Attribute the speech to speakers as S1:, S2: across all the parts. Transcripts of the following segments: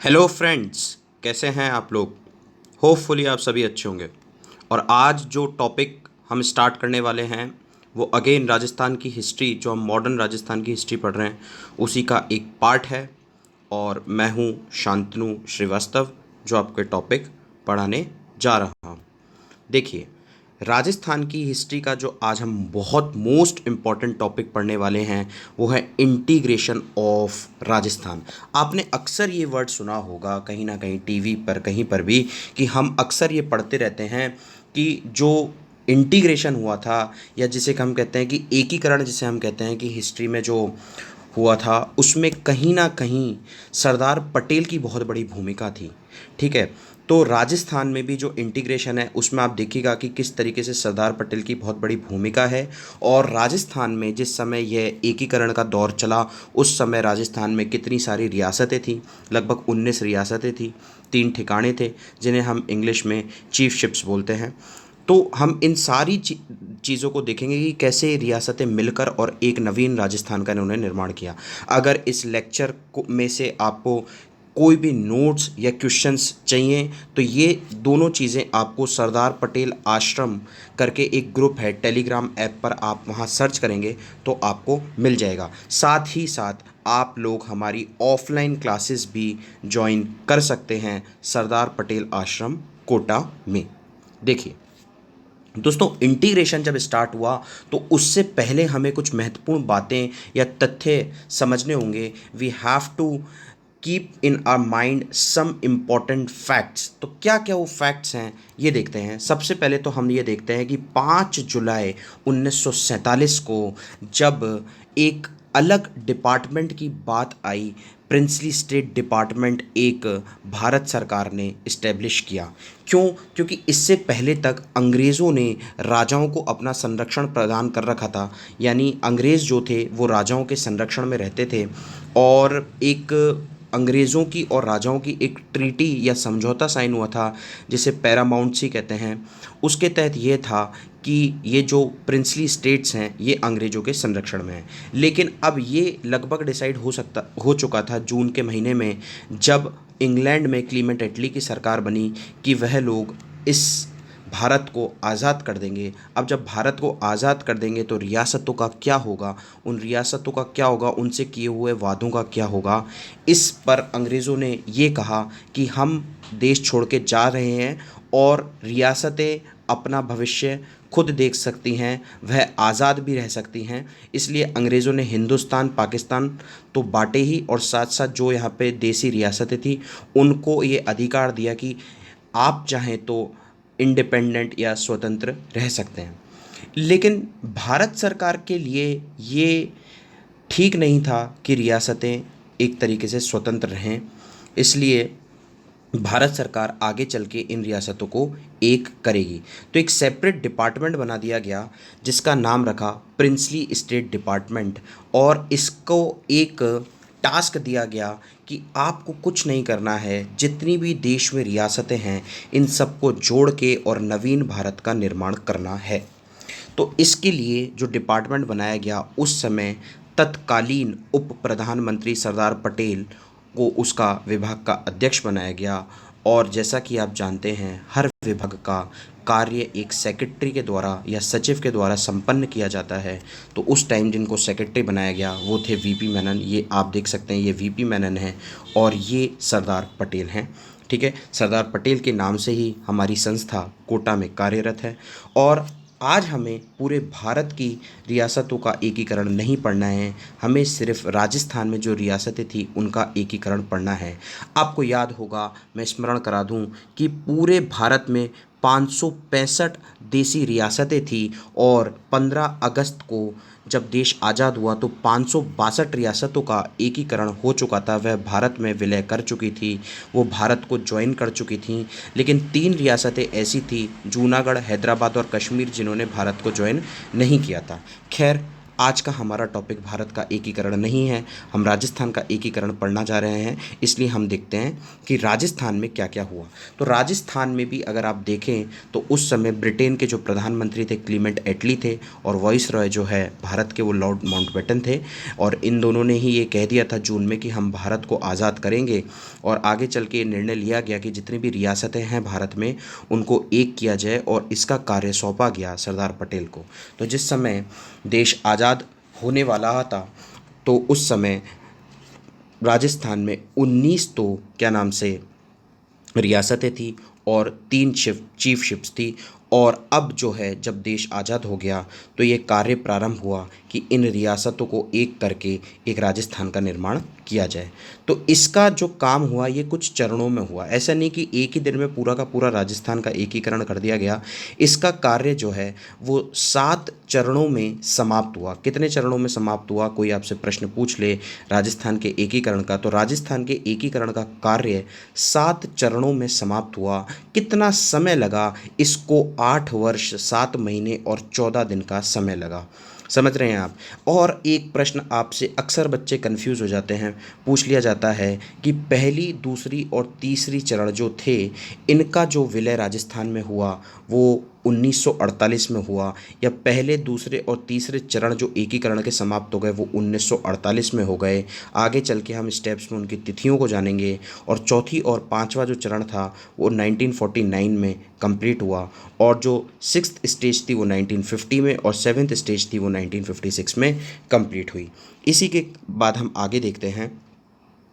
S1: Hello friends, कैसे हैं आप लोग। होपफुली आप सभी अच्छे होंगे। और आज जो टॉपिक हम स्टार्ट करने वाले हैं वो अगेन राजस्थान की हिस्ट्री, जो हम मॉडर्न राजस्थान की हिस्ट्री पढ़ रहे हैं उसी का एक पार्ट है। और मैं हूँ शांतनु श्रीवास्तव, जो आपके टॉपिक पढ़ाने जा रहा हूँ। देखिए, राजस्थान की हिस्ट्री का जो आज हम बहुत मोस्ट इम्पॉर्टेंट टॉपिक पढ़ने वाले हैं वो है इंटीग्रेशन ऑफ राजस्थान। आपने अक्सर ये वर्ड सुना होगा कहीं ना कहीं टीवी पर, कहीं पर भी, कि हम अक्सर ये पढ़ते रहते हैं कि जो इंटीग्रेशन हुआ था, या जिसे हम कहते हैं कि एकीकरण, जिसे हम कहते हैं कि हिस्ट्री में जो हुआ था उसमें कहीं ना कहीं सरदार पटेल की बहुत बड़ी भूमिका थी। ठीक है, तो राजस्थान में भी जो इंटीग्रेशन है उसमें आप देखिएगा कि किस तरीके से सरदार पटेल की बहुत बड़ी भूमिका है। और राजस्थान में जिस समय यह एकीकरण का दौर चला उस समय राजस्थान में कितनी सारी रियासतें थीं, लगभग 19 रियासतें थीं, 3 ठिकाने थे जिन्हें हम इंग्लिश में चीफशिप्स बोलते हैं। तो हम इन सारी चीज़ों को देखेंगे कि कैसे रियासतें मिलकर और एक नवीन राजस्थान का इन्होंने निर्माण किया। अगर इस लेक्चर को में से आपको कोई भी नोट्स या क्वेश्चंस चाहिए तो ये दोनों चीज़ें आपको सरदार पटेल आश्रम करके एक ग्रुप है, टेलीग्राम ऐप पर आप वहाँ सर्च करेंगे तो आपको मिल जाएगा। साथ ही साथ आप लोग हमारी ऑफलाइन क्लासेस भी ज्वाइन कर सकते हैं सरदार पटेल आश्रम कोटा में। देखिए दोस्तों, इंटीग्रेशन जब स्टार्ट हुआ तो उससे पहले हमें कुछ महत्वपूर्ण बातें या तथ्य समझने होंगे। We have to keep in our mind some important facts. तो क्या क्या वो फैक्ट्स हैं ये देखते हैं। सबसे पहले तो हम ये देखते हैं कि 5 जुलाई 1947 को जब एक अलग डिपार्टमेंट की बात आई, प्रिंसली स्टेट डिपार्टमेंट एक भारत सरकार ने इस्टेब्लिश किया। क्यों? क्योंकि इससे पहले तक अंग्रेज़ों ने राजाओं को अपना संरक्षण प्रदान कर रखा था, यानी अंग्रेज़ जो थे वो राजाओं के संरक्षण में रहते थे। और एक अंग्रेज़ों की और राजाओं की एक ट्रीटी या समझौता साइन हुआ था जिसे पैरामाउंटसी कहते हैं। उसके तहत ये था कि ये जो प्रिंसली स्टेट्स हैं ये अंग्रेज़ों के संरक्षण में हैं। लेकिन अब ये लगभग डिसाइड हो चुका था जून के महीने में, जब इंग्लैंड में क्लीमेंट एटली की सरकार बनी, कि वह लोग इस भारत को आज़ाद कर देंगे। अब जब भारत को आज़ाद कर देंगे तो रियासतों का क्या होगा, उन रियासतों का क्या होगा, उनसे किए हुए वादों का क्या होगा। इस पर अंग्रेज़ों ने ये कहा कि हम देश छोड़ के जा रहे हैं और रियासतें अपना भविष्य खुद देख सकती हैं, वह आज़ाद भी रह सकती हैं। इसलिए अंग्रेज़ों ने हिंदुस्तान पाकिस्तान तो बांटे ही, और साथ साथ जो यहाँ पे देसी रियासतें थी उनको ये अधिकार दिया कि आप चाहें तो इंडिपेंडेंट या स्वतंत्र रह सकते हैं। लेकिन भारत सरकार के लिए ये ठीक नहीं था कि रियासतें एक तरीके से स्वतंत्र रहें। इसलिए भारत सरकार आगे चल के इन रियासतों को एक करेगी। तो एक सेपरेट डिपार्टमेंट बना दिया गया जिसका नाम रखा प्रिंसली स्टेट डिपार्टमेंट। और इसको एक टास्क दिया गया कि आपको कुछ नहीं करना है, जितनी भी देश में रियासतें हैं इन सबको जोड़ के और नवीन भारत का निर्माण करना है। तो इसके लिए जो डिपार्टमेंट बनाया गया उस समय तत्कालीन उप प्रधानमंत्री सरदार पटेल को उसका विभाग का अध्यक्ष बनाया गया। और जैसा कि आप जानते हैं हर विभाग का कार्य एक सेक्रेटरी के द्वारा या सचिव के द्वारा संपन्न किया जाता है। तो उस टाइम जिनको सेक्रेटरी बनाया गया वो थे वीपी मेनन। ये आप देख सकते हैं, ये वीपी मेनन है और ये सरदार पटेल हैं। ठीक है, सरदार पटेल के नाम से ही हमारी संस्था कोटा में कार्यरत है। और आज हमें पूरे भारत की रियासतों का एकीकरण नहीं पढ़ना है, हमें सिर्फ राजस्थान में जो रियासतें थी उनका एकीकरण पढ़ना है। आपको याद होगा, मैं स्मरण करा दूं कि पूरे भारत में 565 देसी रियासतें थी और 15 अगस्त को जब देश आज़ाद हुआ तो 562 रियासतों का एकीकरण हो चुका था, वह भारत में विलय कर चुकी थी, वो भारत को ज्वाइन कर चुकी थी। लेकिन 3 रियासतें ऐसी थी, जूनागढ़, हैदराबाद और कश्मीर, जिन्होंने भारत को ज्वाइन नहीं किया था। खैर, आज का हमारा टॉपिक भारत का एकीकरण नहीं है, हम राजस्थान का एकीकरण पढ़ना जा रहे हैं। इसलिए हम देखते हैं कि राजस्थान में क्या क्या हुआ। तो राजस्थान में भी अगर आप देखें तो उस समय ब्रिटेन के जो प्रधानमंत्री थे क्लीमेंट एटली थे, और वॉइस रॉय जो है भारत के वो लॉर्ड माउंटबेटन थे। और इन दोनों ने ही ये कह दिया था जून में कि हम भारत को आज़ाद करेंगे। और आगे चल के निर्णय लिया गया कि जितनी भी रियासतें हैं भारत में उनको एक किया जाए और इसका कार्य सौंपा गया सरदार पटेल को। तो जिस समय देश आज़ाद होने वाला था तो उस समय राजस्थान में 19 तो क्या नाम से रियासतें थी और 3 चीफ शिप्स थी। और अब जो है जब देश आज़ाद हो गया तो ये कार्य प्रारंभ हुआ कि इन रियासतों को एक करके एक राजस्थान का निर्माण किया जाए। तो इसका जो काम हुआ ये कुछ चरणों में हुआ, ऐसा नहीं कि एक ही दिन में पूरा का पूरा राजस्थान का एकीकरण कर दिया गया। इसका कार्य जो है वो 7 चरणों में समाप्त हुआ। कितने चरणों में समाप्त हुआ, कोई आपसे प्रश्न पूछ ले राजस्थान के एकीकरण का, तो राजस्थान के एकीकरण का कार्य 7 चरणों में समाप्त हुआ। कितना समय लगा इसको? 8 वर्ष 7 महीने और 14 दिन का समय लगा। समझ रहे हैं आप? और एक प्रश्न आपसे अक्सर बच्चे कंफ्यूज हो जाते हैं, पूछ लिया जाता है कि पहली, दूसरी और तीसरी चरण जो थे इनका जो विलय राजस्थान में हुआ वो 1948 में हुआ, या पहले, दूसरे और तीसरे चरण जो एकीकरण के समाप्त हो गए वो 1948 में हो गए। आगे चल के हम स्टेप्स में उनकी तिथियों को जानेंगे। और चौथी और पांचवा जो चरण था वो 1949 में कंप्लीट हुआ, और जो सिक्स्थ स्टेज थी वो 1950 में, और सेवेंथ स्टेज थी वो 1956 में कंप्लीट हुई। इसी के बाद हम आगे देखते हैं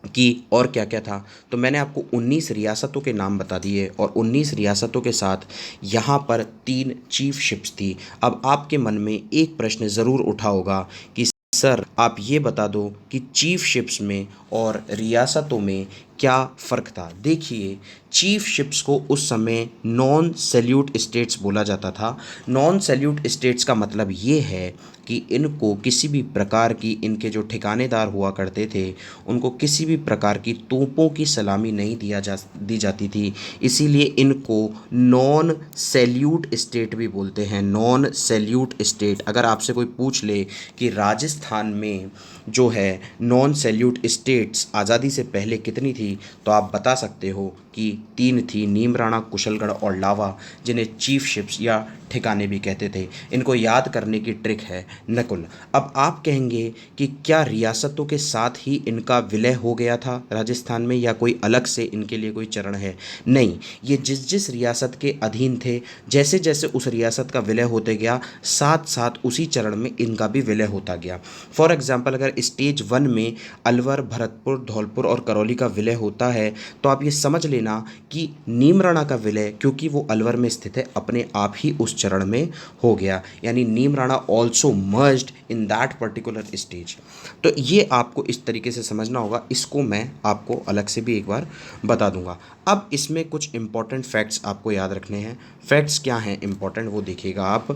S1: कि और क्या क्या था। तो मैंने आपको 19 रियासतों के नाम बता दिए, और 19 रियासतों के साथ यहाँ पर 3 चीफ शिप्स थी। अब आपके मन में एक प्रश्न ज़रूर उठा होगा कि सर आप ये बता दो कि चीफ शिप्स में और रियासतों में क्या फ़र्क था। देखिए, चीफ शिप्स को उस समय नॉन सैल्यूट स्टेट्स बोला जाता था। नॉन सैल्यूट स्टेट्स का मतलब ये है कि इनको किसी भी प्रकार की, इनके जो ठिकानेदार हुआ करते थे उनको किसी भी प्रकार की तोपों की सलामी नहीं दी जाती थी। इसीलिए इनको नॉन सैल्यूट स्टेट भी बोलते हैं। Non salute state. अगर आपसे कोई पूछ ले कि राजस्थान में जो है नॉन सैल्यूट स्टेट्स आज़ादी से पहले कितनी थी, तो आप बता सकते हो कि 3 थी, नीमराणा, कुशलगढ़ और लावा, जिन्हें चीफ शिप्स या ठिकाने भी कहते थे। इनको याद करने की ट्रिक है नकुल। अब आप कहेंगे कि क्या रियासतों के साथ ही इनका विलय हो गया था राजस्थान में, या कोई अलग से इनके लिए कोई चरण है? नहीं, ये जिस जिस रियासत के अधीन थे, जैसे जैसे उस रियासत का विलय होते गया, साथ साथ उसी चरण में इनका भी विलय होता गया। फॉर एग्जाम्पल, अगर स्टेज 1 में अलवर, भरतपुर, धौलपुर और करौली का विलय होता है, तो आप ये समझ लेना कि नीमराणा का विलय, क्योंकि वो अलवर में स्थित है, अपने आप ही उस चरण में हो गया। यानी Neemrana also merged in that particular stage. तो ये आपको इस तरीके से समझना होगा। इसको मैं आपको अलग से भी एक बार बता दूंगा। अब इसमें कुछ इंपॉर्टेंट फैक्ट्स आपको याद रखने हैं। फैक्ट्स क्या हैं इंपॉर्टेंट, वो देखिएगा आप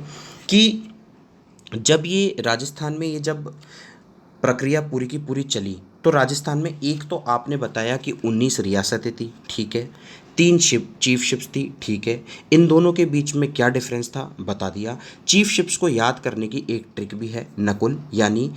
S1: कि जब ये राजस्थान में ये जब प्रक्रिया पूरी की पूरी चली, तो राजस्थान में एक तो आपने बताया कि 19 रियासतें थी, ठीक है। 3 चीफ शिप्स थी, ठीक है। इन दोनों के बीच में क्या डिफरेंस था बता दिया। चीफ शिप्स को याद करने की एक ट्रिक भी है नकुल, यानी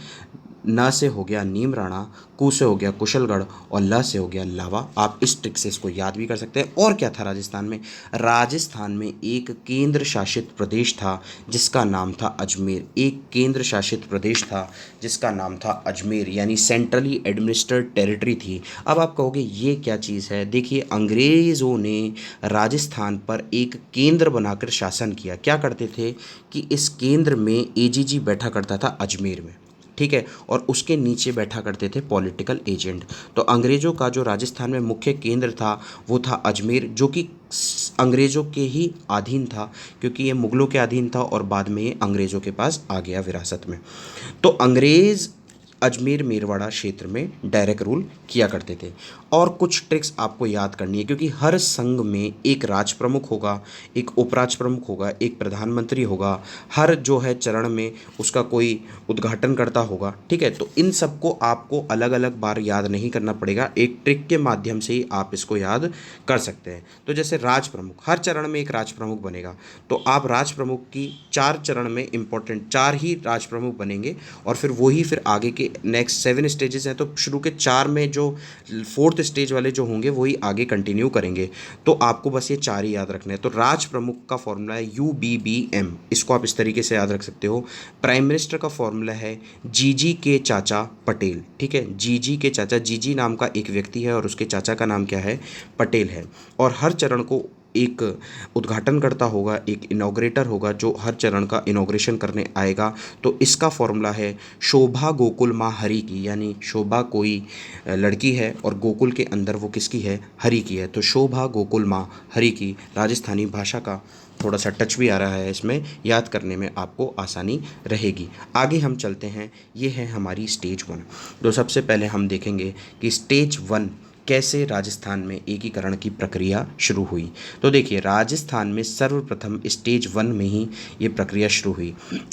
S1: न से हो गया नीमराणा, कु से हो गया कुशलगढ़ और ल से हो गया लावा। आप इस ट्रिक से इसको याद भी कर सकते हैं। और क्या था राजस्थान में? राजस्थान में एक केंद्र शासित प्रदेश था जिसका नाम था अजमेर। एक केंद्र शासित प्रदेश था जिसका नाम था अजमेर, यानी सेंट्रली एडमिनिस्ट्रेटेड टेरिटरी थी। अब आप कहोगे ये क्या चीज़ है? देखिए, अंग्रेज़ों ने राजस्थान पर एक केंद्र बनाकर शासन किया। क्या करते थे कि इस केंद्र में एजीजी बैठा करता था अजमेर में, ठीक है, और उसके नीचे बैठा करते थे पॉलिटिकल एजेंट। तो अंग्रेज़ों का जो राजस्थान में मुख्य केंद्र था वो था अजमेर, जो कि अंग्रेज़ों के ही अधीन था, क्योंकि ये मुग़लों के अधीन था और बाद में ये अंग्रेज़ों के पास आ गया विरासत में। तो अंग्रेज़ अजमेर मेरवाड़ा क्षेत्र में डायरेक्ट रूल किया करते थे। और कुछ ट्रिक्स आपको याद करनी है, क्योंकि हर संघ में एक राज प्रमुख होगा, एक उपराज प्रमुख होगा, एक प्रधानमंत्री होगा, हर जो है चरण में उसका कोई उद्घाटन करता होगा, ठीक है। तो इन सबको आपको अलग अलग बार याद नहीं करना पड़ेगा, एक ट्रिक के माध्यम से ही आप इसको याद कर सकते हैं। तो जैसे राज प्रमुख, हर चरण में एक राज प्रमुख बनेगा, तो आप राज प्रमुख की 4 चरण में इंपॉर्टेंट 4 ही राज प्रमुख बनेंगे, और फिर वही फिर आगे के नेक्स्ट 7 स्टेजेस हैं, तो शुरू के 4 में जो जो फोर्थ स्टेज वाले जो होंगे वही आगे कंटिन्यू करेंगे। तो आपको बस ये 4 ही याद रखने हैं। तो राज प्रमुख का फॉर्मूला है UBBM, इसको आप इस तरीके से याद रख सकते हो। प्राइम मिनिस्टर का फॉर्मूला है जीजी के चाचा पटेल, ठीक है, जीजी के चाचा, जीजी नाम का एक व्यक्ति है और उसके चाचा का नाम क्या है, पटेल है। और हर चरण को एक उद्घाटनकर्ता होगा, एक इनॉग्रेटर होगा जो हर चरण का इनॉग्रेशन करने आएगा। तो इसका फॉर्मूला है शोभा गोकुल माँ हरि की, यानी शोभा कोई लड़की है और गोकुल के अंदर वो किसकी है, हरि की है। तो शोभा गोकुल माँ हरि की, राजस्थानी भाषा का थोड़ा सा टच भी आ रहा है इसमें, याद करने में आपको आसानी रहेगी। आगे हम चलते हैं, ये है हमारी स्टेज 1। तो सबसे पहले हम देखेंगे कि स्टेज 1 कैसे राजस्थान में एकीकरण की प्रक्रिया शुरू हुई। तो देखिए, राजस्थान में सर्वप्रथम स्टेज 1 में ही ये प्रक्रिया शुरू हुई।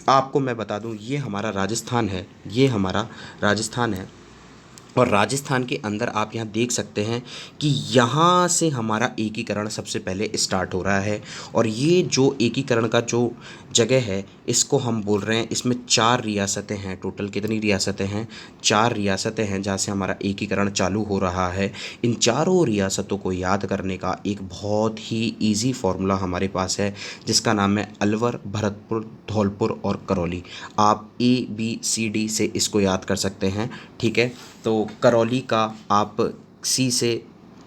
S1: आपको मैं बता दूं, ये हमारा राजस्थान है, ये हमारा राजस्थान है। और राजस्थान के अंदर आप यहाँ देख सकते हैं कि यहाँ से हमारा एकीकरण सबसे पहले स्टार्ट हो रहा है। और ये जो एकीकरण का जो जगह है, इसको हम बोल रहे हैं, इसमें 4 रियासतें हैं। टोटल कितनी रियासतें हैं, 4 रियासतें हैं जहाँ से हमारा एकीकरण चालू हो रहा है। इन चारों रियासतों को याद करने का एक बहुत ही ईजी फार्मूला हमारे पास है, जिसका नाम है अलवर, भरतपुर, धौलपुर और करौली। आप ABCD से इसको याद कर सकते हैं, ठीक है। तो करौली का आप सी से,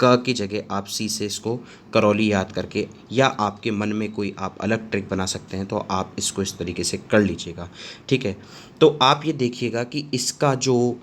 S1: क की जगह आप सी से इसको करौली याद करके, या आपके मन में कोई आप अलग ट्रिक बना सकते हैं तो आप इसको इस तरीके से कर लीजिएगा, ठीक है। तो आप ये देखिएगा कि इसका जो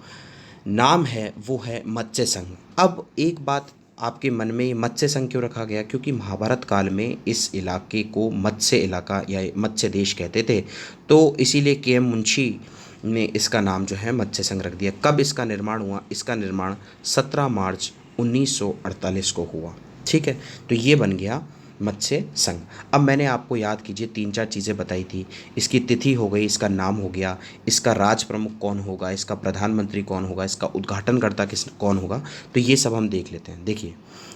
S1: नाम है वो है मत्स्य संघ। अब एक बात आपके मन में, मत्स्य संघ क्यों रखा गया, क्योंकि महाभारत काल में इस इलाके को मत्स्य इलाका या मत्स्य देश कहते थे। तो इसीलिए KM मुंशी ने इसका नाम जो है मत्स्य संघ रख दिया। कब इसका निर्माण हुआ, इसका निर्माण 17 मार्च 1948 को हुआ, ठीक है। तो ये बन गया मत्स्य संघ। अब मैंने आपको, याद कीजिए, 3-4 चीज़ें बताई थी। इसकी तिथि हो गई, इसका नाम हो गया, इसका राज प्रमुख कौन होगा, इसका प्रधानमंत्री कौन होगा, इसका उद्घाटनकर्ता कौन होगा। तो ये सब हम देख लेते हैं।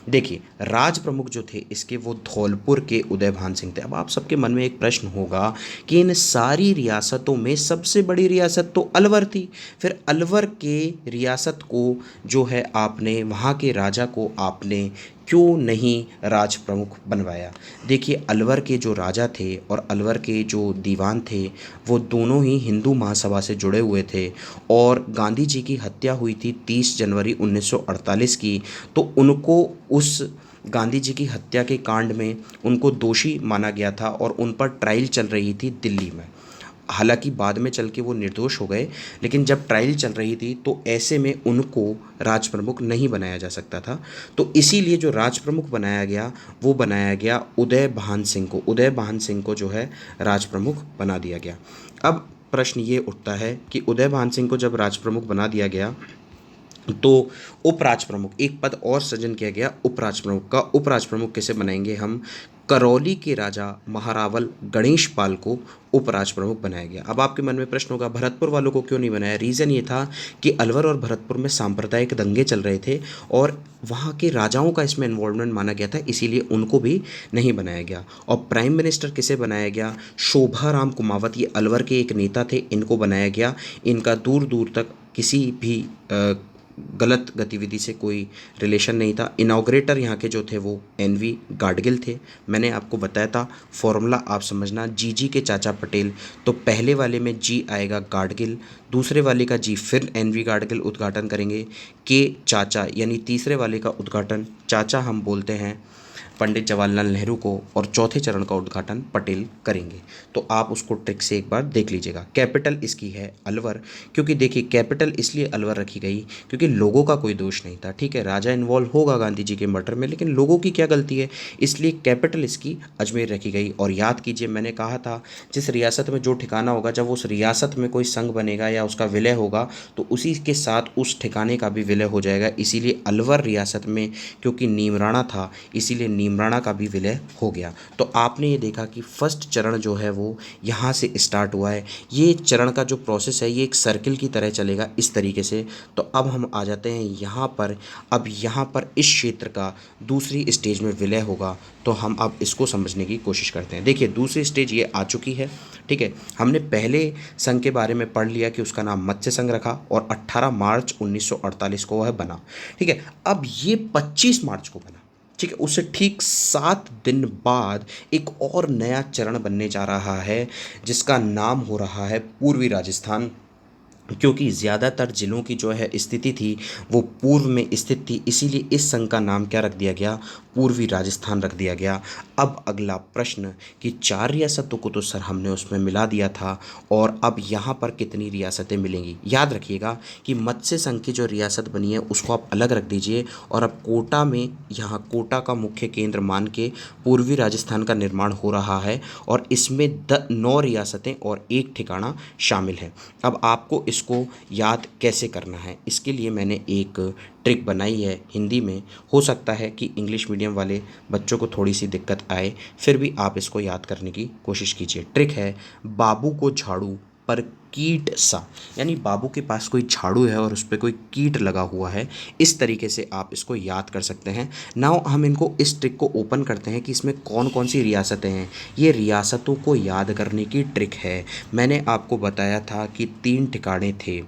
S1: देखिए राज प्रमुख जो थे इसके, वो धौलपुर के उदयभान सिंह थे। अब आप सबके मन में एक प्रश्न होगा कि इन सारी रियासतों में सबसे बड़ी रियासत तो अलवर थी, फिर अलवर के रियासत को जो है आपने, वहाँ के राजा को आपने क्यों नहीं राज प्रमुख बनवाया। देखिए, अलवर के जो राजा थे और अलवर के जो दीवान थे, वो दोनों ही हिंदू महासभा से जुड़े हुए थे। और गांधी जी की हत्या हुई थी 30 जनवरी 1948 की। तो उनको, उस गांधी जी की हत्या के कांड में उनको दोषी माना गया था और उन पर ट्रायल चल रही थी दिल्ली में। हालांकि बाद में चल के वो निर्दोष हो गए, लेकिन जब ट्रायल चल रही थी तो ऐसे में उनको राज प्रमुख नहीं बनाया जा सकता था। तो इसीलिए जो राज प्रमुख बनाया गया, वो बनाया गया उदय भान सिंह को। उदय भान सिंह को जो है राज प्रमुख बना दिया गया। अब प्रश्न ये उठता है कि उदय भान सिंह को जब राज प्रमुख बना दिया गया, तो उपराज प्रमुख, एक पद और सृजन किया गया उपराज प्रमुख का। उपराज प्रमुख कैसे बनाएंगे हम, करौली के राजा महारावल गणेश पाल को उपराज प्रमुख बनाया गया। अब आपके मन में प्रश्न होगा, भरतपुर वालों को क्यों नहीं बनाया। रीज़न ये था कि अलवर और भरतपुर में सांप्रदायिक दंगे चल रहे थे और वहाँ के राजाओं का इसमें इन्वॉल्वमेंट माना गया था, इसीलिए उनको भी नहीं बनाया गया। और प्राइम मिनिस्टर किसे बनाया गया, शोभा राम कुमावत, ये अलवर के एक नेता थे, इनको बनाया गया। इनका दूर दूर तक किसी भी गलत गतिविधि से कोई रिलेशन नहीं था। इनॉग्रेटर यहाँ के जो थे वो NV गाडगिल थे। मैंने आपको बताया था फॉर्मूला, आप समझना, जीजी के चाचा पटेल। तो पहले वाले में जी आएगा गाडगिल, दूसरे वाले का जी फिर NV गाडगिल उद्घाटन करेंगे। के चाचा यानी तीसरे वाले का उद्घाटन चाचा हम बोलते हैं पंडित जवाहरलाल नेहरू को, और चौथे चरण का उद्घाटन पटेल करेंगे। तो आप उसको ट्रिक से एक बार देख लीजिएगा। कैपिटल इसकी है अलवर, क्योंकि देखिए कैपिटल इसलिए अलवर रखी गई क्योंकि लोगों का कोई दोष नहीं था, ठीक है। राजा इन्वॉल्व होगा गांधी जी के मर्डर में, लेकिन लोगों की क्या गलती है, इसलिए कैपिटल इसकी अजमेर रखी गई। और याद कीजिए, मैंने कहा था जिस रियासत में जो ठिकाना होगा, जब उस रियासत में कोई संघ बनेगा या उसका विलय होगा तो उसी के साथ उस ठिकाने का भी विलय हो जाएगा। इसीलिए अलवर रियासत में क्योंकि नीमराणा था, इसीलिए नीमराणा का भी विलय हो गया। तो आपने ये देखा कि फर्स्ट चरण जो है वो यहाँ से स्टार्ट हुआ है। ये चरण का जो प्रोसेस है ये एक सर्किल की तरह चलेगा इस तरीके से। तो अब हम आ जाते हैं यहाँ पर। अब यहाँ पर इस क्षेत्र का दूसरी स्टेज में विलय होगा, तो हम अब इसको समझने की कोशिश करते हैं। देखिए, दूसरी स्टेज ये आ चुकी है, ठीक है, हमने पहले संघ के बारे में पढ़ लिया कि उसका नाम मत्स्य संघ रखा और 18 मार्च 1948 को वह बना। ठीक है, अब ये 25 मार्च को बना। ठीक है, उससे ठीक 7 दिन बाद एक और नया चरण बनने जा रहा है जिसका नाम हो रहा है पूर्वी राजस्थान, क्योंकि ज़्यादातर ज़िलों की जो है स्थिति थी वो पूर्व में स्थित थी, इसीलिए इस संघ का नाम क्या रख दिया गया, पूर्वी राजस्थान रख दिया गया। अब अगला प्रश्न कि 4 रियासतों को तो सर हमने उसमें मिला दिया था, और अब यहाँ पर कितनी रियासतें मिलेंगी। याद रखिएगा कि मत्स्य संघ की जो रियासत बनी है उसको आप अलग रख दीजिए, और अब कोटा में, यहाँ कोटा का मुख्य केंद्र मान के पूर्वी राजस्थान का निर्माण हो रहा है, और इसमें 9 रियासतें और एक ठिकाना शामिल है। अब आपको इसको याद कैसे करना है, इसके लिए मैंने एक ट्रिक बनाई है हिंदी में। हो सकता है कि इंग्लिश मीडियम वाले बच्चों को थोड़ी सी दिक्कत आए, फिर भी आप इसको याद करने की कोशिश कीजिए। ट्रिक है, बाबू को झाड़ू पर कीट सा, यानी बाबू के पास कोई झाड़ू है और उस पर कोई कीट लगा हुआ है। इस तरीके से आप इसको याद कर सकते हैं। नाउ हम इनको, इस ट्रिक को ओपन करते हैं कि इसमें कौन कौन सी रियासतें हैं। ये रियासतों को याद करने की ट्रिक है। मैंने आपको बताया था कि 3 ठिकाने थे,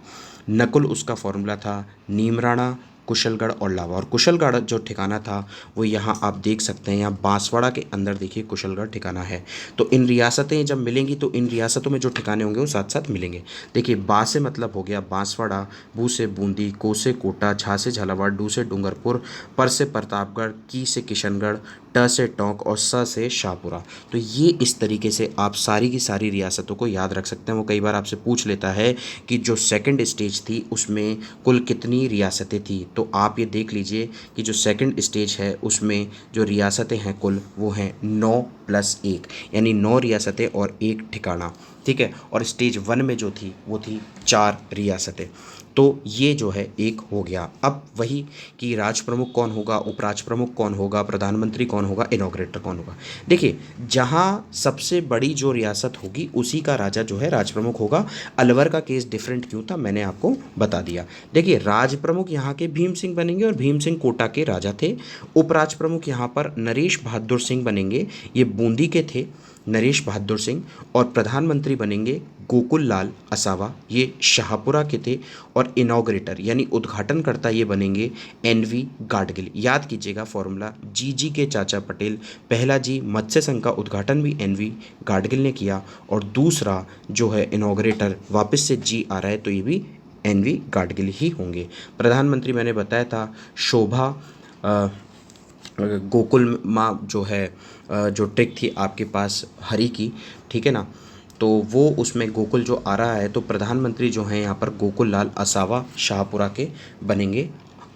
S1: नकुल उसका फॉर्मूला था, नीमराणा, कुशलगढ़ और लावा। और कुशलगढ़ जो ठिकाना था वो यहाँ आप देख सकते हैं, यहाँ बांसवाड़ा के अंदर देखिए कुशलगढ़ ठिकाना है। तो इन रियासतें जब मिलेंगी तो इन रियासतों में जो ठिकाने होंगे वो साथ साथ मिलेंगे। देखिए, बा से मतलब हो गया बांसवाड़ा, बू से बूंदी, को से कोटा, झा से झालावाड़, डू से डूंगरपुर, पर से प्रतापगढ़, की से किशनगढ़, ट से टोंक और स से शाहपुरा। तो ये इस तरीके से आप सारी की सारी रियासतों को याद रख सकते हैं। वो कई बार आपसे पूछ लेता है कि जो सेकंड स्टेज थी उसमें कुल कितनी रियासतें थी, तो आप ये देख लीजिए कि जो सेकंड स्टेज है उसमें जो रियासतें हैं कुल वो हैं 9 + 1, यानी 9 रियासतें और एक ठिकाना। ठीक है, और स्टेज 1 में जो थी वो थी 4 रियासतें। तो ये जो है एक हो गया। अब वही कि राज प्रमुख कौन होगा, उपराज प्रमुख कौन होगा, प्रधानमंत्री कौन होगा, इनॉग्रेटर कौन होगा। देखिए, जहाँ सबसे बड़ी जो रियासत होगी उसी का राजा जो है राज प्रमुख होगा। अलवर का केस डिफरेंट क्यों था मैंने आपको बता दिया। देखिए, राज प्रमुख यहाँ के भीम सिंह बनेंगे और भीम सिंह कोटा के राजा थे। उपराज प्रमुख यहाँ पर नरेश बहादुर सिंह बनेंगे, ये बूंदी के थे नरेश बहादुर सिंह। और प्रधानमंत्री बनेंगे गोकुल लाल असावा, ये शाहपुरा के थे। और इनॉग्रेटर यानी उद्घाटनकर्ता ये बनेंगे एन.वी. गाडगिल। याद कीजिएगा फॉर्मूला, जी के चाचा पटेल। पहला जी, मत्स्य संघ का उद्घाटन भी एन.वी. गाडगिल ने किया, और दूसरा जो है इनॉग्रेटर, वापस से जी आ रहा है तो ये भी एन.वी. गाडगिल ही होंगे। प्रधानमंत्री मैंने बताया था शोभा गोकुल माँ जो है, जो ट्रिक थी आपके पास हरी की, ठीक है ना, तो वो उसमें गोकुल जो आ रहा है, तो प्रधानमंत्री जो हैं यहाँ पर गोकुल लाल असावा शाहपुरा के बनेंगे।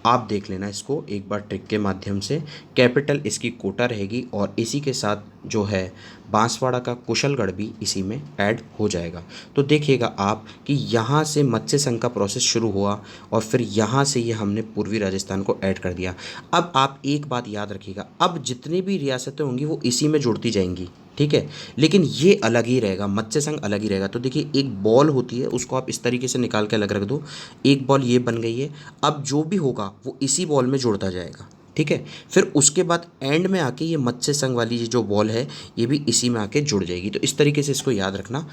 S1: आप देख लेना इसको एक बार ट्रिक के माध्यम से। कैपिटल इसकी कोटा रहेगी, और इसी के साथ जो है बांसवाड़ा का कुशलगढ़ भी इसी में ऐड हो जाएगा। तो देखिएगा आप कि यहाँ से मत्स्य संघ का प्रोसेस शुरू हुआ, और फिर यहाँ से ये हमने पूर्वी राजस्थान को ऐड कर दिया। अब आप एक बात याद रखिएगा, अब जितनी भी रियासतें होंगी वो इसी में जुड़ती जाएंगी, ठीक है, लेकिन ये अलग ही रहेगा, मत्स्य संघ अलग ही रहेगा। तो देखिए, एक बॉल होती है, उसको आप इस तरीके से निकाल के अलग रख दो। एक बॉल ये बन गई है, अब जो भी होगा वो इसी बॉल में जुड़ता जाएगा, ठीक है। फिर उसके बाद एंड में आके ये मत्स्य संघ वाली जो बॉल है ये भी इसी में आके जुड़ जाएगी। तो इस तरीके से इसको याद रखना,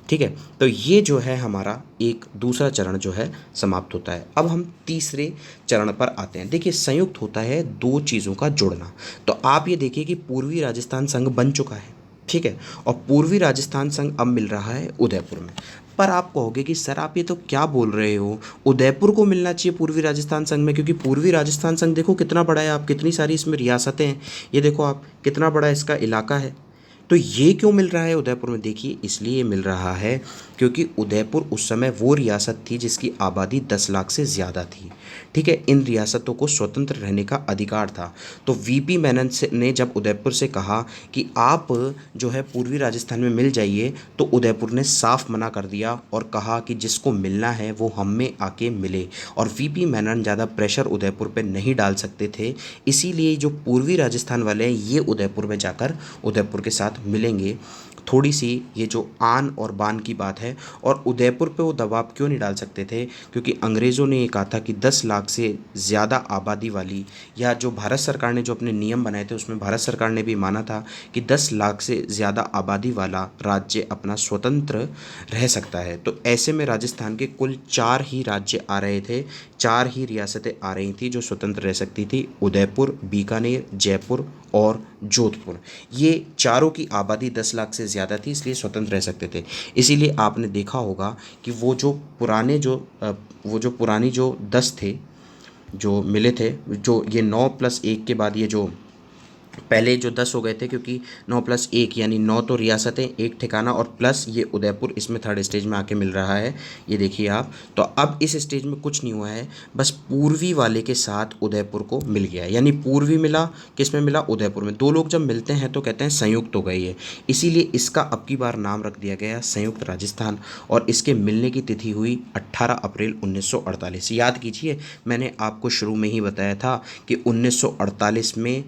S1: ठीक है। तो ये जो है हमारा एक दूसरा चरण जो है समाप्त होता है। अब हम तीसरे चरण पर आते हैं। देखिए, संयुक्त होता है 2 चीज़ों का जुड़ना। तो आप ये देखिए कि पूर्वी राजस्थान संघ बन चुका है, ठीक है, और पूर्वी राजस्थान संघ अब मिल रहा है उदयपुर में। पर आप कहोगे कि सर आप ये तो क्या बोल रहे हो, उदयपुर को मिलना चाहिए पूर्वी राजस्थान संघ में, क्योंकि पूर्वी राजस्थान संघ देखो कितना बड़ा है, आप कितनी सारी इसमें रियासतें हैं, ये देखो आप कितना बड़ा इसका इलाका है। तो ये क्यों मिल रहा है उदयपुर में? देखिए, इसलिए मिल रहा है क्योंकि उदयपुर उस समय वो रियासत थी जिसकी आबादी 10 लाख से ज़्यादा थी, ठीक है। इन रियासतों को स्वतंत्र रहने का अधिकार था। तो वीपी मेनन ने जब उदयपुर से कहा कि आप जो है पूर्वी राजस्थान में मिल जाइए, तो उदयपुर ने साफ मना कर दिया और कहा कि जिसको मिलना है वो हम में आके मिले। और वीपी मेनन ज़्यादा प्रेशर उदयपुर पे नहीं डाल सकते थे, इसीलिए जो पूर्वी राजस्थान वाले हैं ये उदयपुर में जाकर उदयपुर के साथ साथ मिलेंगे, थोड़ी सी ये जो आन और बान की बात है। और उदयपुर पे वो दबाव क्यों नहीं डाल सकते थे, क्योंकि अंग्रेज़ों ने ये कहा था कि 10 लाख से ज़्यादा आबादी वाली, या जो भारत सरकार ने जो अपने नियम बनाए थे उसमें भारत सरकार ने भी माना था कि 10 लाख से ज़्यादा आबादी वाला राज्य अपना स्वतंत्र रह सकता है। तो ऐसे में राजस्थान के कुल 4 ही राज्य आ रहे थे, 4 ही रियासतें आ रही थी जो स्वतंत्र रह सकती थी: उदयपुर, बीकानेर, जयपुर और जोधपुर। ये चारों की आबादी 10 लाख से ज़्यादा थी, इसलिए स्वतंत्र रह सकते थे। इसीलिए आपने देखा होगा कि वो जो पुरानी जो 10 थे जो मिले थे, जो ये 9+1 के बाद ये जो पहले जो 10 हो गए थे, क्योंकि 9+1 यानी 9 तो रियासतें, एक ठिकाना, और प्लस ये उदयपुर इसमें थर्ड स्टेज में आके मिल रहा है। ये देखिए आप, तो अब इस स्टेज में कुछ नहीं हुआ है, बस पूर्वी वाले के साथ उदयपुर को मिल गया है। यानी पूर्वी मिला, किस में मिला? उदयपुर में। दो लोग जब मिलते हैं तो कहते हैं संयुक्त हो गई है, इसीलिए इसका अब की बार नाम रख दिया गया संयुक्त राजस्थान। और इसके मिलने की तिथि हुई 18 अप्रैल 1948। याद कीजिए, मैंने आपको शुरू में ही बताया था कि 1948 में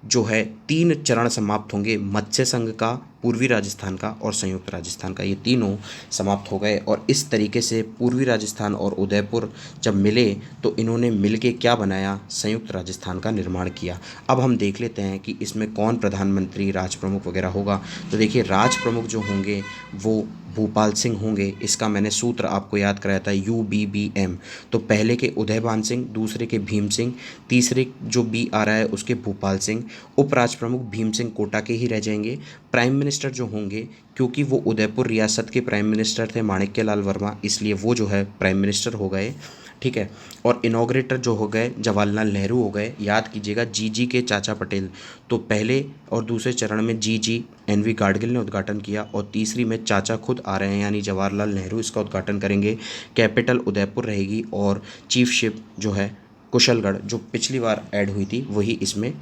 S1: जो है 3 चरण समाप्त होंगे: मत्स्य संघ का, पूर्वी राजस्थान का और संयुक्त राजस्थान का। ये तीनों समाप्त हो गए, और इस तरीके से पूर्वी राजस्थान और उदयपुर जब मिले तो इन्होंने मिलके क्या बनाया? संयुक्त राजस्थान का निर्माण किया। अब हम देख लेते हैं कि इसमें कौन प्रधानमंत्री, राज प्रमुख वगैरह होगा। तो देखिए, राज प्रमुख जो होंगे वो भूपाल सिंह होंगे। इसका मैंने सूत्र आपको याद कराया था, UBBM। तो पहले के उदयभान सिंह, दूसरे के भीम सिंह, तीसरे जो बी आ रहा है उसके भूपाल सिंह। उपराज प्रमुख भीम सिंह कोटा के ही रह जाएंगे। प्राइम मिनिस्टर जो होंगे, क्योंकि वो उदयपुर रियासत के प्राइम मिनिस्टर थे माणिक्यलाल वर्मा, इसलिए वो जो है प्राइम मिनिस्टर हो गए, ठीक है। और इनॉग्रेटर जो हो गए जवाहरलाल नेहरू हो गए। याद कीजिएगा, जी के चाचा पटेल। तो पहले और दूसरे चरण में जी NV गाडगिल ने उद्घाटन किया, और तीसरी में चाचा खुद आ रहे हैं यानी जवाहरलाल नेहरू इसका उद्घाटन करेंगे। कैपिटल उदयपुर रहेगी, और चीफ शिप जो है कुशलगढ़, जो पिछली बार ऐड हुई थी, वही इसमें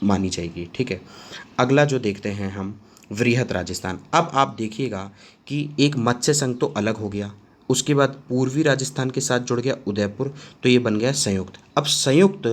S1: मानी जाएगी, ठीक है। अगला जो देखते हैं हम, वृहत राजस्थान। अब आप देखिएगा कि एक मत्स्य संघ तो अलग हो गया, उसके बाद पूर्वी राजस्थान के साथ जुड़ गया उदयपुर, तो ये बन गया संयुक्त। अब संयुक्त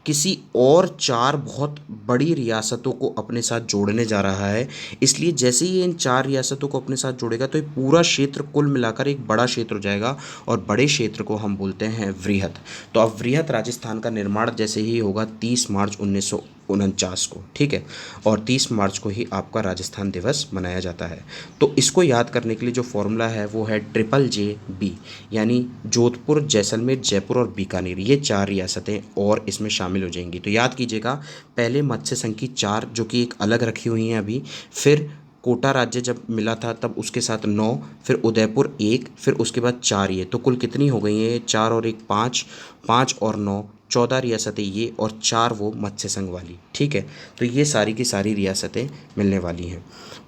S1: किसी और 4 बहुत बड़ी रियासतों को अपने साथ जोड़ने जा रहा है, इसलिए जैसे ही ये इन 4 रियासतों को अपने साथ जोड़ेगा तो ये पूरा क्षेत्र कुल मिलाकर एक बड़ा क्षेत्र हो जाएगा, और बड़े क्षेत्र को हम बोलते हैं वृहत। तो अब वृहत राजस्थान का निर्माण जैसे ही होगा 30 मार्च 1949 को, ठीक है। और 30 मार्च को ही आपका राजस्थान दिवस मनाया जाता है। तो इसको याद करने के लिए जो फॉर्मूला है वो है JJB, यानी जोधपुर, जैसलमेर, जयपुर और बीकानेर, ये 4 रियासतें और इसमें शामिल हो जाएंगी। तो याद कीजिएगा, पहले मत्स्य संघ की 4 जो कि एक अलग रखी हुई हैं अभी, फिर कोटा राज्य जब मिला था तब उसके साथ 9, फिर उदयपुर 1, फिर उसके बाद 4, ये तो कुल कितनी हो गई हैं? 4 और 1 5, 5 और 9 14 रियासतें ये, और 4 वो मत्स्य संघ वाली, ठीक है। तो ये सारी की सारी रियासतें मिलने वाली हैं।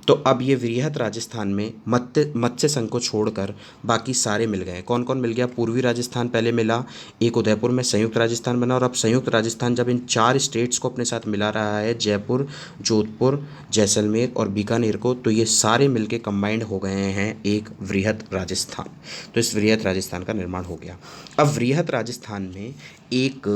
S1: तो अब ये वृहत राजस्थान में मत्स्य संघ को छोड़कर बाकी सारे मिल गए। कौन कौन मिल गया? पूर्वी राजस्थान पहले मिला, एक उदयपुर में संयुक्त राजस्थान बना, और अब संयुक्त राजस्थान जब इन 4 स्टेट्स को अपने साथ मिला रहा है, जयपुर, जोधपुर, जैसलमेर और बीकानेर को, तो ये सारे मिलके कंबाइंड हो गए हैं एक वृहत राजस्थान। तो इस वृहत राजस्थान का निर्माण हो गया। अब वृहत राजस्थान में एक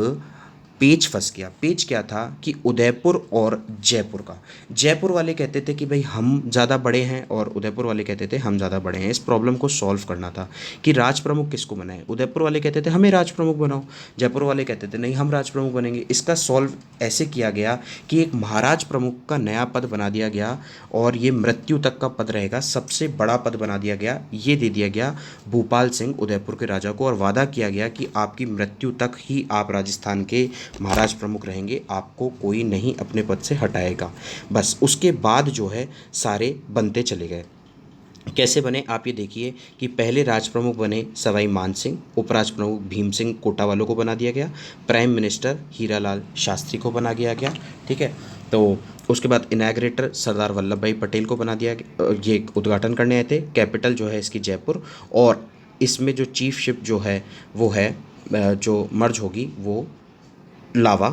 S1: पेच फंस गया। पेच क्या था कि उदयपुर और जयपुर का, जयपुर वाले कहते थे कि भाई हम ज़्यादा बड़े हैं, और उदयपुर वाले कहते थे हम ज़्यादा बड़े हैं। इस प्रॉब्लम को सॉल्व करना था कि राज प्रमुख किसको बनाए। उदयपुर वाले कहते थे हमें राज प्रमुख बनाओ, जयपुर वाले कहते थे नहीं हम राज प्रमुख बनेंगे। इसका सॉल्व ऐसे किया गया कि एक महाराज प्रमुख का नया पद बना दिया गया, और ये मृत्यु तक का पद रहेगा, सबसे बड़ा पद बना दिया गया। ये दे दिया गया भूपाल सिंह उदयपुर के राजा को, और वादा किया गया कि आपकी मृत्यु तक ही आप राजस्थान के महाराज प्रमुख रहेंगे, आपको कोई नहीं अपने पद से हटाएगा। बस उसके बाद जो है सारे बनते चले गए। कैसे बने आप ये देखिए कि पहले राज प्रमुख बने सवाई मान सिंह, उपराज प्रमुख भीम सिंह कोटा वालों को बना दिया गया, प्राइम मिनिस्टर हीरालाल शास्त्री को बना दिया गया, ठीक है। तो उसके बाद इनैग्रेटर सरदार वल्लभ भाई पटेल को बना दिया गया, ये उद्घाटन करने आए थे। कैपिटल जो है इसकी जयपुर, और इसमें जो चीफ शिप जो है वो है जो मर्ज होगी वो लावा,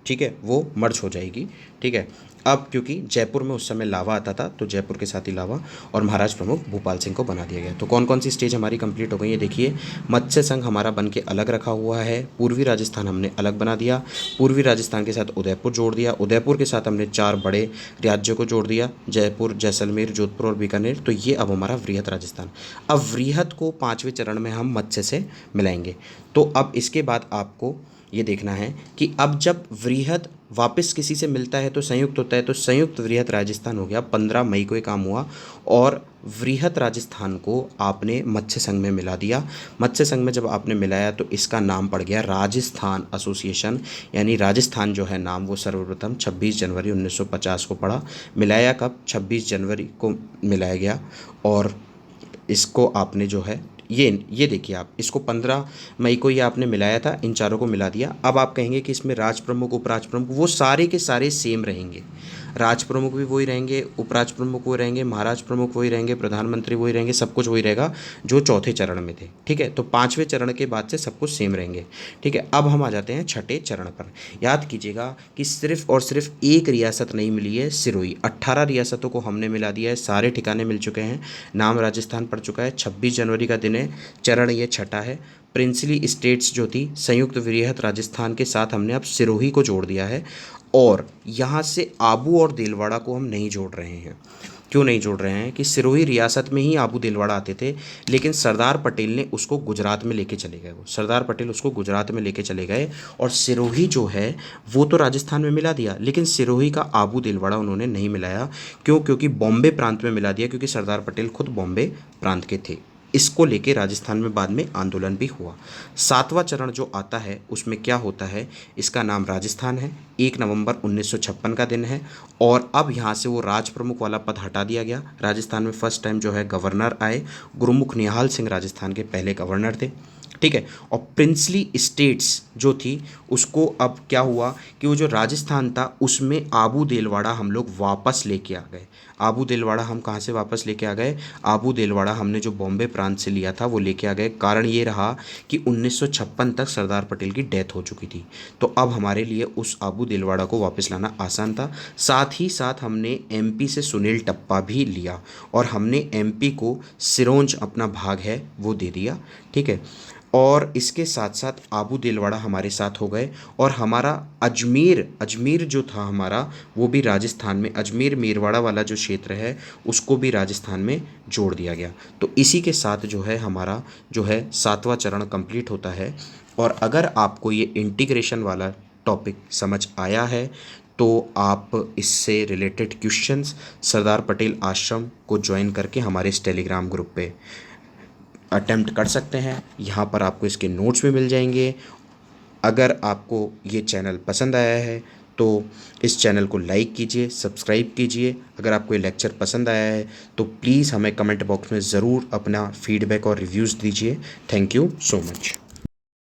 S1: ठीक है, वो मर्ज हो जाएगी। ठीक है, अब क्योंकि जयपुर में उस समय लावा आता था तो जयपुर के साथ ही लावा और महाराज प्रमुख भूपाल सिंह को बना दिया गया। तो कौन कौन सी स्टेज हमारी कंप्लीट हो गई है देखिए। मत्स्य संघ हमारा बन के अलग रखा हुआ है, पूर्वी राजस्थान हमने अलग बना दिया, पूर्वी राजस्थान के साथ उदयपुर जोड़ दिया, उदयपुर के साथ हमने 4 बड़े राज्यों को जोड़ दिया, जयपुर, जैसलमेर, जोधपुर और बीकानेर। तो ये अब हमारा वृहत राजस्थान। अब वृहत को 5वें चरण में हम मत्स्य से मिलाएंगे। तो अब इसके बाद आपको ये देखना है कि अब जब वृहत वापस किसी से मिलता है तो संयुक्त होता है, तो संयुक्त वृहत राजस्थान हो गया। 15 मई को ये काम हुआ और वृहत राजस्थान को आपने मत्स्य संघ में मिला दिया। मत्स्य संघ में जब आपने मिलाया तो इसका नाम पड़ गया राजस्थान एसोसिएशन, यानी राजस्थान जो है नाम वो सर्वप्रथम 26 जनवरी 1950 को पड़ा। मिलाया कब? 26 जनवरी को मिलाया गया। और इसको आपने जो है ये देखिए, आप इसको 15 मई को ये आपने मिलाया था, इन चारों को मिला दिया। अब आप कहेंगे कि इसमें राज प्रमुख, उपराज प्रमुख वो सारे के सारे सेम रहेंगे। राज प्रमुख भी वही रहेंगे, उपराज प्रमुख वही रहेंगे, महाराज प्रमुख वही रहेंगे, प्रधानमंत्री वही रहेंगे, सब कुछ वही रहेगा जो चौथे चरण में थे। ठीक है, तो 5वें चरण के बाद से सब कुछ सेम रहेंगे। ठीक है, अब हम आ जाते हैं छठे चरण पर। याद कीजिएगा कि सिर्फ और सिर्फ एक रियासत नहीं मिली है, सिरोही। 18 रियासतों को हमने मिला दिया है, सारे ठिकाने मिल चुके हैं, नाम राजस्थान पड़ चुका है। 26 जनवरी का दिन है, चरण ये छठा है। प्रिंसली स्टेट्स जो थी संयुक्त वृहत राजस्थान के साथ हमने अब सिरोही को जोड़ दिया है। और यहाँ से आबू और देलवाड़ा को हम नहीं जोड़ रहे हैं। क्यों नहीं जोड़ रहे हैं? कि सिरोही रियासत में ही आबू देलवाड़ा आते थे, लेकिन सरदार पटेल ने उसको गुजरात में लेके चले गए। वो सरदार पटेल उसको गुजरात में लेके चले गए और सिरोही जो है वो तो राजस्थान में मिला दिया, लेकिन सिरोही का आबू देलवाड़ा उन्होंने नहीं मिलाया। क्यों? क्योंकि बॉम्बे प्रांत में मिला दिया, क्योंकि सरदार पटेल खुद बॉम्बे प्रांत के थे। इसको लेके राजस्थान में बाद में आंदोलन भी हुआ। 7वां चरण जो आता है उसमें क्या होता है, इसका नाम राजस्थान है। 1 नवंबर 1956 का दिन है और अब यहाँ से वो राज प्रमुख वाला पद हटा दिया गया। राजस्थान में फर्स्ट टाइम जो है गवर्नर आए, गुरुमुख निहाल सिंह राजस्थान के पहले गवर्नर थे। ठीक है, और प्रिंसली स्टेट्स जो थी उसको अब क्या हुआ कि वो जो राजस्थान था उसमें आबू देलवाड़ा हम लोग वापस लेके आ गए। आबू देलवाड़ा हम कहाँ से वापस लेके आ गए? आबू देलवाड़ा हमने जो बॉम्बे प्रांत से लिया था वो लेके आ गए। कारण ये रहा कि 1956 तक सरदार पटेल की डेथ हो चुकी थी, तो अब हमारे लिए उस आबू देलवाड़ा को वापस लाना आसान था। साथ ही साथ हमने एमपी से सुनील टप्पा भी लिया और हमने एमपी को सिरोंज अपना भाग है वो दे दिया। ठीक है, और इसके साथ साथ आबू देलवाड़ा हमारे साथ हो गए और हमारा अजमेर जो था हमारा वो भी राजस्थान में, अजमेर मेरवाड़ा वाला जो क्षेत्र है उसको भी राजस्थान में जोड़ दिया गया। तो इसी के साथ जो है हमारा जो है 7वां चरण कंप्लीट होता है। और अगर आपको ये इंटीग्रेशन वाला टॉपिक समझ आया है तो आप इससे रिलेटेड क्वेश्चंस सरदार पटेल आश्रम को ज्वाइन करके हमारे इस टेलीग्राम ग्रुप पे अटेम्प्ट कर सकते हैं। यहाँ पर आपको इसके नोट्स भी मिल जाएंगे। अगर आपको ये चैनल पसंद आया है तो इस चैनल को लाइक कीजिए, सब्सक्राइब कीजिए। अगर आपको ये लेक्चर पसंद आया है तो प्लीज़ हमें कमेंट बॉक्स में ज़रूर अपना फीडबैक और रिव्यूज़ दीजिए। Thank you so much.